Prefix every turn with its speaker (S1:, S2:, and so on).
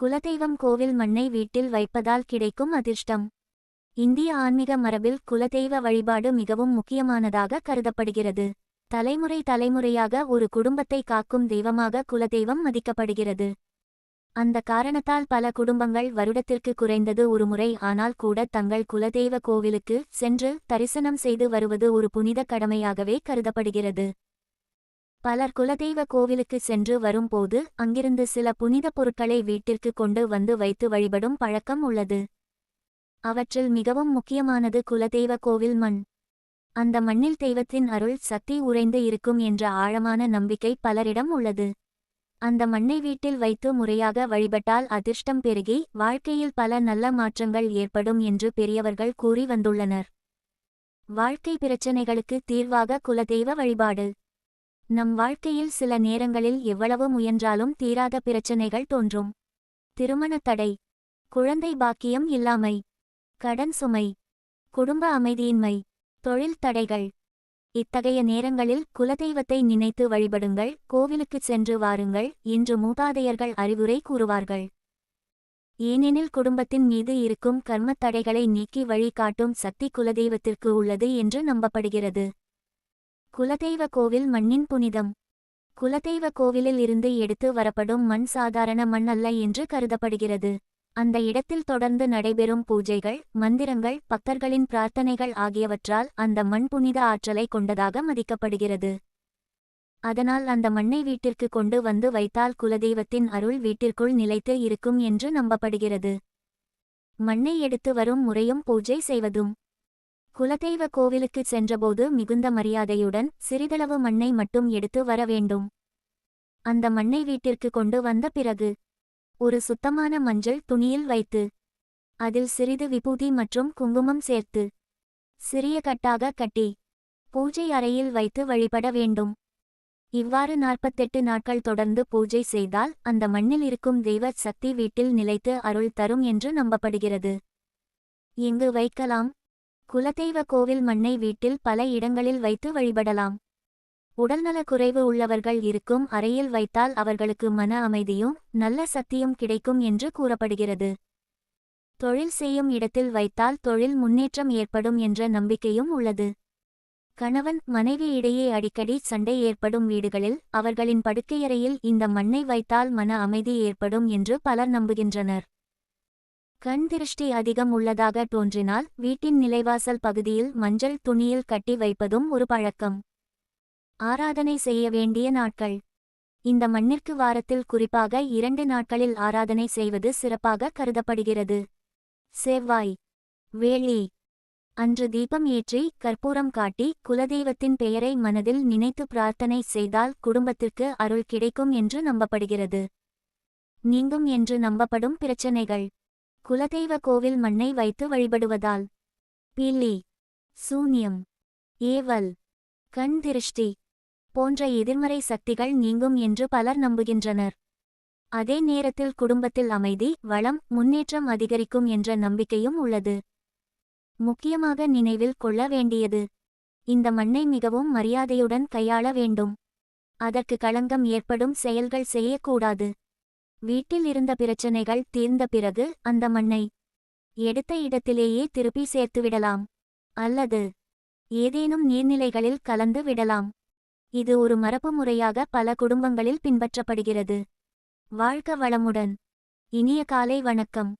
S1: குலதெய்வம் கோவில் மண்ணை வீட்டில் வைப்பதால் கிடைக்கும் அதிர்ஷ்டம். இந்திய ஆன்மீக மரபில் குலதெய்வ வழிபாடு மிகவும் முக்கியமானதாக கருதப்படுகிறது. தலைமுறை தலைமுறையாக ஒரு குடும்பத்தை காக்கும் தெய்வமாக குலதெய்வம் மதிக்கப்படுகிறது. அந்த காரணத்தால் பல குடும்பங்கள் வருடத்திற்கு குறைந்தது ஒரு முறை ஆனால் கூட தங்கள் குலதெய்வ கோவிலுக்கு சென்று தரிசனம் செய்து வருவது ஒரு புனித கடமையாகவே கருதப்படுகிறது. பலர் குலதெய்வ கோவிலுக்கு சென்று வரும்போது அங்கிருந்து சில புனித பொருட்களை வீட்டிற்கு கொண்டு வந்து வைத்து வழிபடும் பழக்கம் உள்ளது. அவற்றில் மிகவும் முக்கியமானது குலதெய்வ கோவில் மண். அந்த மண்ணில் தெய்வத்தின் அருள் சக்தி உறைந்து இருக்கும் என்ற ஆழமான நம்பிக்கை பலரிடம் உள்ளது. அந்த மண்ணை வீட்டில் வைத்து முறையாக வழிபட்டால் அதிர்ஷ்டம் பெருகி வாழ்க்கையில் பல நல்ல மாற்றங்கள் ஏற்படும் என்று பெரியவர்கள் கூறி வந்துள்ளனர். வாழ்க்கை பிரச்சினைகளுக்கு தீர்வாக குலதெய்வ வழிபாடு. நம் வாழ்க்கையில் சில நேரங்களில் எவ்வளவு முயன்றாலும் தீராத பிரச்சினைகள் தோன்றும். திருமண தடை, குழந்தை பாக்கியம் இல்லாமை, கடன் சுமை, குடும்ப அமைதியின்மை, தொழில் தடைகள். இத்தகைய நேரங்களில் குலதெய்வத்தை நினைத்து வழிபடுங்கள். கோவிலுக்கு சென்று வாருங்கள் என்று மூதாதையர்கள் அறிவுரை கூறுவார்கள். ஏனெனில் குடும்பத்தின் மீது இருக்கும் கர்மத் தடைகளை நீக்கி வழி காட்டும் சக்தி குலதெய்வத்திற்கு உள்ளது என்று நம்பப்படுகிறது. குலதெய்வ கோவில் மண்ணின் புனிதம். குலதெய்வ கோவிலில் இருந்து எடுத்து வரப்படும் மண் சாதாரண மண் அல்ல என்று கருதப்படுகிறது. அந்த இடத்தில் தொடர்ந்து நடைபெறும் பூஜைகள், மந்திரங்கள், பக்தர்களின் பிரார்த்தனைகள் ஆகியவற்றால் அந்த மண் புனித ஆற்றலை கொண்டதாக மதிக்கப்படுகிறது. அதனால் அந்த மண்ணை வீட்டிற்கு கொண்டு வந்து வைத்தால் குலதெய்வத்தின் அருள் வீட்டிற்குள் நிலைத்து இருக்கும் என்று நம்பப்படுகிறது. மண்ணை எடுத்து வரும் முறையும் பூஜை செய்வதும். குலதெய்வ கோவிலுக்கு சென்றபோது மிகுந்த மரியாதையுடன் சிறிதளவு மண்ணை மட்டும் எடுத்து வர வேண்டும். அந்த மண்ணை வீட்டிற்கு கொண்டு வந்த பிறகு ஒரு சுத்தமான மஞ்சள் துணியில் வைத்து அதில் சிறிது விபூதி மற்றும் குங்குமம் சேர்த்து சிறிய கட்டாக கட்டி பூஜை அறையில் வைத்து வழிபட வேண்டும். இவ்வாறு 48 நாட்கள் தொடர்ந்து பூஜை செய்தால் அந்த மண்ணில் இருக்கும் தெய்வ சக்தி வீட்டில் நிலைத்து அருள் தரும் என்று நம்பப்படுகிறது. எங்கு வைக்கலாம்? குலதெய்வ கோவில் மண்ணை வீட்டில் பல இடங்களில் வைத்து வழிபடலாம். உடல்நல குறைவு உள்ளவர்கள் இருக்கும் அறையில் வைத்தால் அவர்களுக்கு மன அமைதியும் நல்ல சக்தியும் கிடைக்கும் என்று கூறப்படுகிறது. தொழில் செய்யும் இடத்தில் வைத்தால் தொழில் முன்னேற்றம் ஏற்படும் என்ற நம்பிக்கையும் உள்ளது. கணவன் மனைவி இடையே அடிக்கடி சண்டை ஏற்படும் வீடுகளில் அவர்களின் படுக்கையறையில் இந்த மண்ணை வைத்தால் மன அமைதி ஏற்படும் என்று பலர் நம்புகின்றனர். கண் திருஷ்டி அதிகம் உள்ளதாக தோன்றினால் வீட்டின் நிலைவாசல் பகுதியில் மஞ்சள் துணியில் கட்டி வைப்பதும் ஒரு பழக்கம். ஆராதனை செய்ய வேண்டிய நாட்கள். இந்த மண்ணிற்கு வாரத்தில் குறிப்பாக 2 நாட்களில் ஆராதனை செய்வது சிறப்பாக கருதப்படுகிறது. செவ்வாய், வெள்ளி அன்று தீபம் ஏற்றி கற்பூரம் காட்டி குலதெய்வத்தின் பெயரை மனதில் நினைத்து பிரார்த்தனை செய்தால் குடும்பத்திற்கு அருள் கிடைக்கும் என்று நம்பப்படுகிறது. நீங்கும் என்று நம்பப்படும் பிரச்சனைகள். குலதெய்வ கோவில் மண்ணை வைத்து வழிபடுவதால் பில்லி, சூன்யம், ஏவல், கண் திருஷ்டி போன்ற எதிர்மறை சக்திகள் நீங்கும் என்று பலர் நம்புகின்றனர். அதே நேரத்தில் குடும்பத்தில் அமைதி, வளம், முன்னேற்றம் அதிகரிக்கும் என்ற நம்பிக்கையும் உள்ளது. முக்கியமாக நினைவில் கொள்ள வேண்டியது, இந்த மண்ணை மிகவும் மரியாதையுடன் கையாள வேண்டும். அதற்கு களங்கம் ஏற்படும் செயல்கள் செய்யக்கூடாது. வீட்டில் இருந்த பிரச்சனைகள் தீர்ந்த பிறகு அந்த மண்ணை எடுத்த இடத்திலேயே திருப்பி சேர்த்துவிடலாம். அல்லது ஏதேனும் நீர்நிலைகளில் கலந்து விடலாம். இது ஒரு மரபு முறையாக பல குடும்பங்களில் பின்பற்றப்படுகிறது. வாழ்க வளமுடன். இனிய காலை வணக்கம்.